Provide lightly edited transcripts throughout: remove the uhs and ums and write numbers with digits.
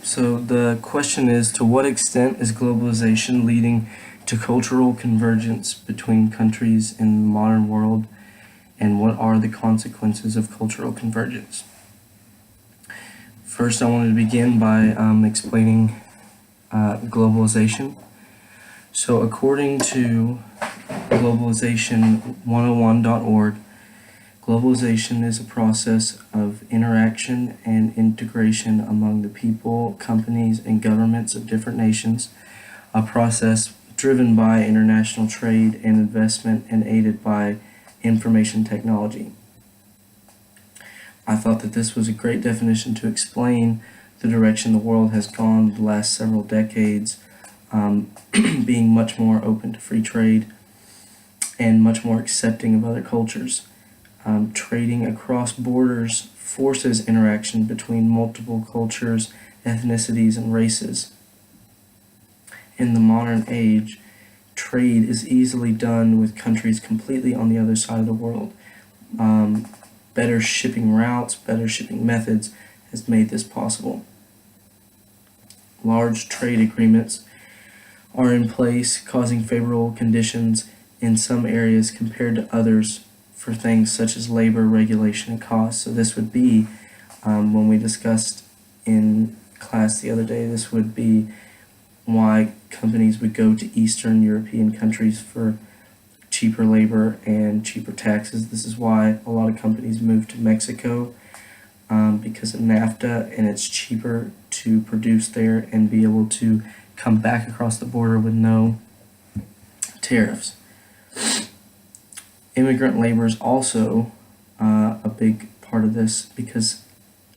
So the question is, to what extent is globalization leading to cultural convergence between countries in the modern world, and what are the consequences of cultural convergence? First, I wanted to begin by explaining globalization. So according to globalization101.org, globalization is a process of interaction and integration among the people, companies, and governments of different nations, a process driven by international trade and investment and aided by information technology. I thought that this was a great definition to explain the direction the world has gone the last several decades, being much more open to free trade and much more accepting of other cultures. Trading across borders forces interaction between multiple cultures, ethnicities, and races. In the modern age, trade is easily done with countries completely on the other side of the world. Better shipping routes, better shipping methods has made this possible. Large trade agreements are in place, causing favorable conditions in some areas compared to others for things such as labor, regulation, and cost. So this would be, when we discussed in class the other day, this would be why companies would go to Eastern European countries for cheaper labor and cheaper taxes. This is why a lot of companies move to Mexico, because of NAFTA, and it's cheaper to produce there and be able to come back across the border with no tariffs. Immigrant labor is also a big part of this, because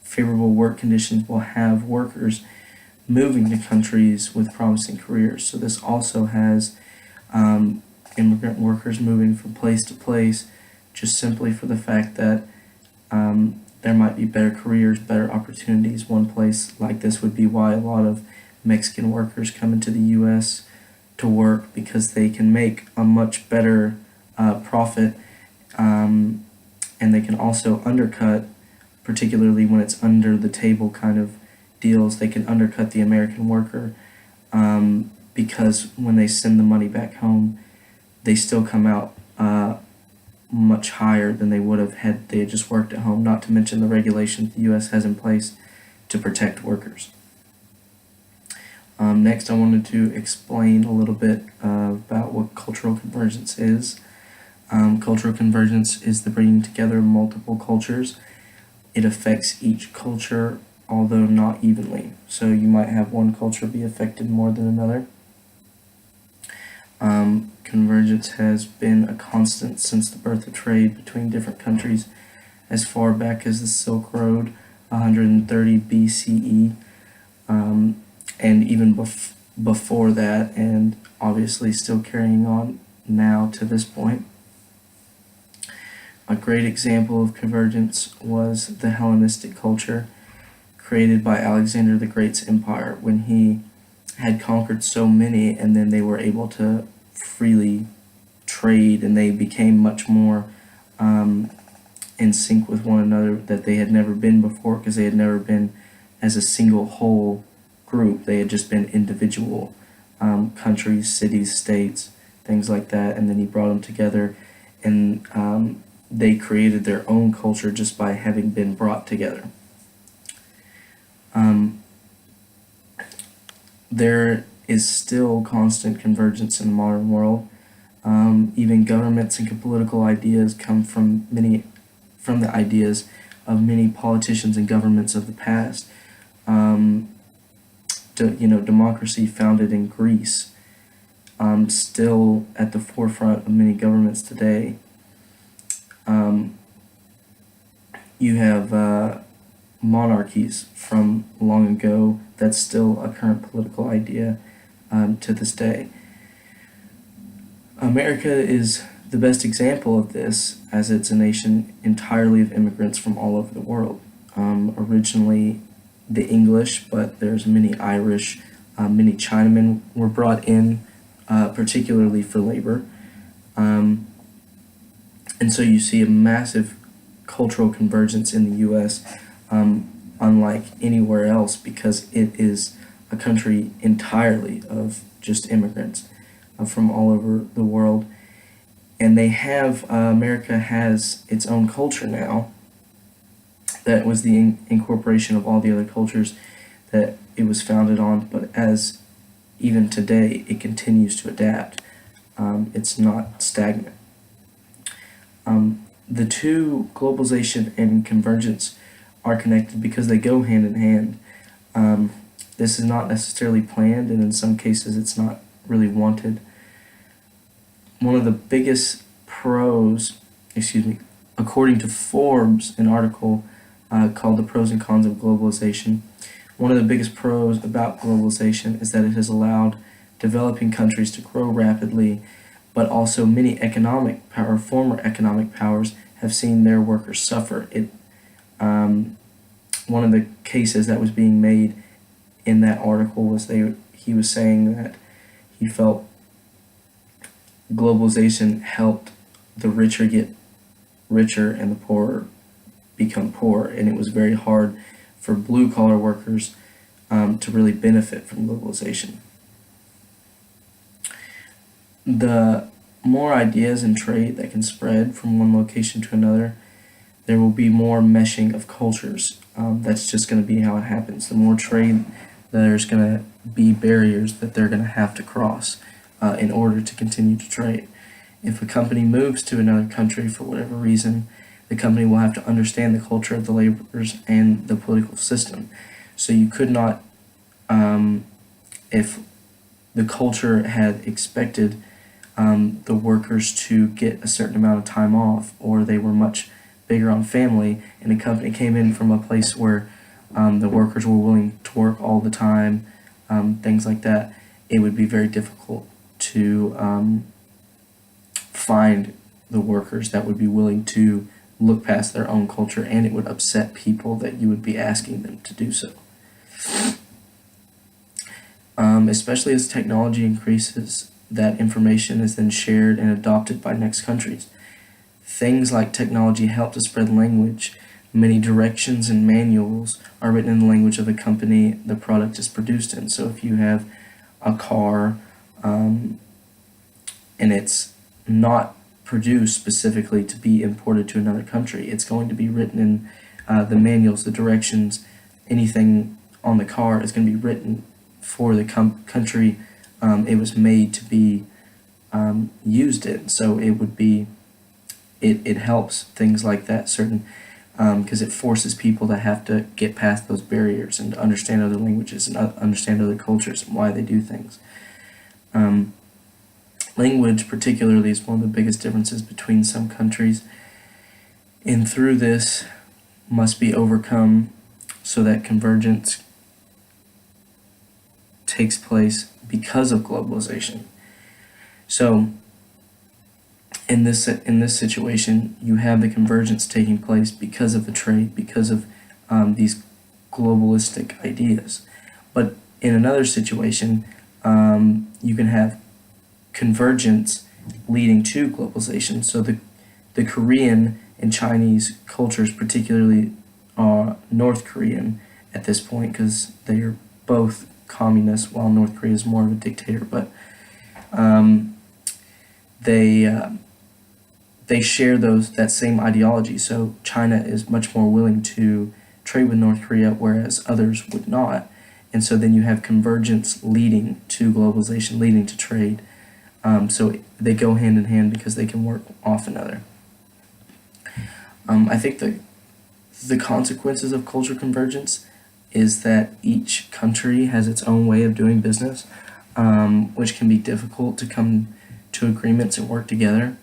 favorable work conditions will have workers moving to countries with promising careers. So this also has immigrant workers moving from place to place just simply for the fact that there might be better careers, better opportunities. One place like this would be why a lot of Mexican workers come into the U.S. to work, because they can make a much better profit, and they can also undercut, particularly when it's under the table kind of deals, they can undercut the American worker, because when they send the money back home, they still come out much higher than they would have had they had just worked at home, not to mention the regulations the U.S. has in place to protect workers. Next, I wanted to explain a little bit about what cultural convergence is. Cultural convergence is the bringing together of multiple cultures. It affects each culture, although not evenly. So you might have one culture be affected more than another. Convergence has been a constant since the birth of trade between different countries as far back as the Silk Road, 130 BCE, and even before that, and obviously still carrying on now to this point. A great example of convergence was the Hellenistic culture created by Alexander the Great's empire, when he had conquered so many, and then they were able to freely trade, and they became much more in sync with one another that they had never been before, because they had never been as a single whole group. They had just been individual countries, cities, states, things like that, and then he brought them together, and they created their own culture just by having been brought together. There is still constant convergence in the modern world. Even governments and political ideas come from the ideas of many politicians and governments of the past. Democracy founded in Greece, still at the forefront of many governments today. You have monarchies from long ago that's still a current political idea to this day. America is the best example of this, as it's a nation entirely of immigrants from all over the world. Originally the English, but there's many Irish, many Chinamen were brought in, particularly for labor. And so you see a massive cultural convergence in the U.S. unlike anywhere else because it is a country entirely of just immigrants from all over the world. And America has its own culture now that was the incorporation of all the other cultures that it was founded on, but as even today it continues to adapt. It's not stagnant. The two, globalization and convergence, are connected because they go hand in hand. This is not necessarily planned, and in some cases it's not really wanted. One of the biggest according to Forbes, an article called The Pros and Cons of Globalization, one of the biggest pros about globalization is that it has allowed developing countries to grow rapidly, but also many former economic powers have seen their workers suffer. One of the cases that was being made in that article was he was saying that he felt globalization helped the richer get richer and the poorer become poor, and it was very hard for blue-collar workers to really benefit from globalization. The more ideas and trade that can spread from one location to another, there will be more meshing of cultures. That's just going to be how it happens. The more trade, there's going to be barriers that they're going to have to cross in order to continue to trade. If a company moves to another country for whatever reason, the company will have to understand the culture of the laborers and the political system. So you could not, if the culture had expected the workers to get a certain amount of time off, or they were much bigger on family, and a company came in from a place where the workers were willing to work all the time, things like that, it would be very difficult to find the workers that would be willing to look past their own culture, and it would upset people that you would be asking them to do so. Especially as technology increases, that information is then shared and adopted by next countries. Things like technology help to spread language. Many directions and manuals are written in the language of the company the product is produced in. So if you have a car and it's not produced specifically to be imported to another country, it's going to be written in the manuals, the directions, anything on the car is going to be written for the country it was made to be used in. So it would be, it helps things like that, certain, because it forces people to have to get past those barriers and to understand other languages and understand other cultures and why they do things. Language particularly is one of the biggest differences between some countries, and through this must be overcome so that convergence takes place because of globalization. So in this situation, you have the convergence taking place because of the trade, because of these globalistic ideas. But in another situation, you can have convergence leading to globalization. So the Korean and Chinese cultures, particularly North Korean at this point, because they are both communist, while North Korea is more of a dictator, but they share that same ideology. So China is much more willing to trade with North Korea, whereas others would not. And so then you have convergence leading to globalization, leading to trade. So they go hand in hand because they can work off another. I think the consequences of cultural convergence is that each country has its own way of doing business, which can be difficult to come to agreements and work together.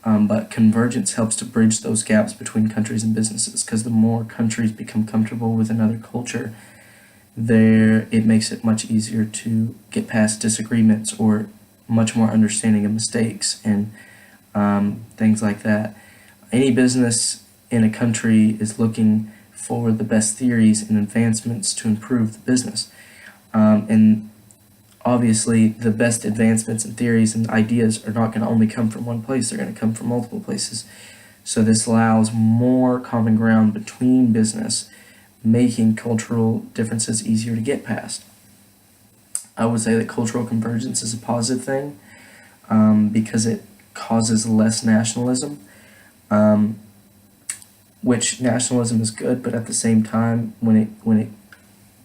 But convergence helps to bridge those gaps between countries and businesses, because the more countries become comfortable with another culture, it makes it much easier to get past disagreements or much more understanding of mistakes and things like that. Any business in a country is looking for the best theories and advancements to improve the business. And obviously, the best advancements and theories and ideas are not going to only come from one place, they're going to come from multiple places. So this allows more common ground between business making cultural differences easier to get past. I would say that cultural convergence is a positive thing, because it causes less nationalism, um, which nationalism is good, but at the same time, when it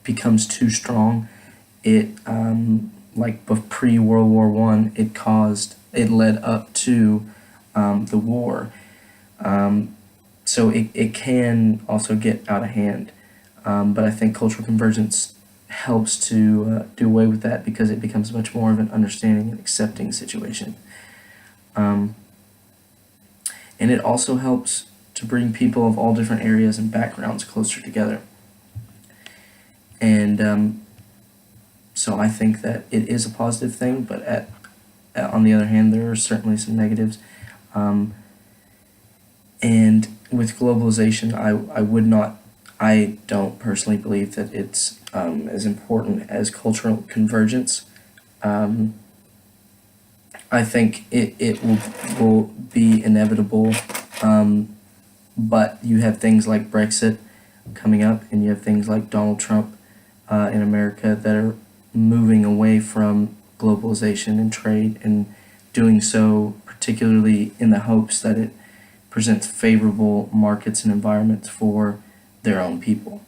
becomes too strong, it like pre World War One, it led up to the war. So it can also get out of hand. But I think cultural convergence helps to do away with that because it becomes much more of an understanding and accepting situation. Um, and it also helps to bring people of all different areas and backgrounds closer together. And so I think that it is a positive thing, but on the other hand, there are certainly some negatives. And with globalization, I don't personally believe that it's as important as cultural convergence. Um, I think it will be inevitable, but you have things like Brexit coming up, and you have things like Donald Trump in America that are moving away from globalization and trade, and doing so particularly in the hopes that it presents favorable markets and environments for their own people.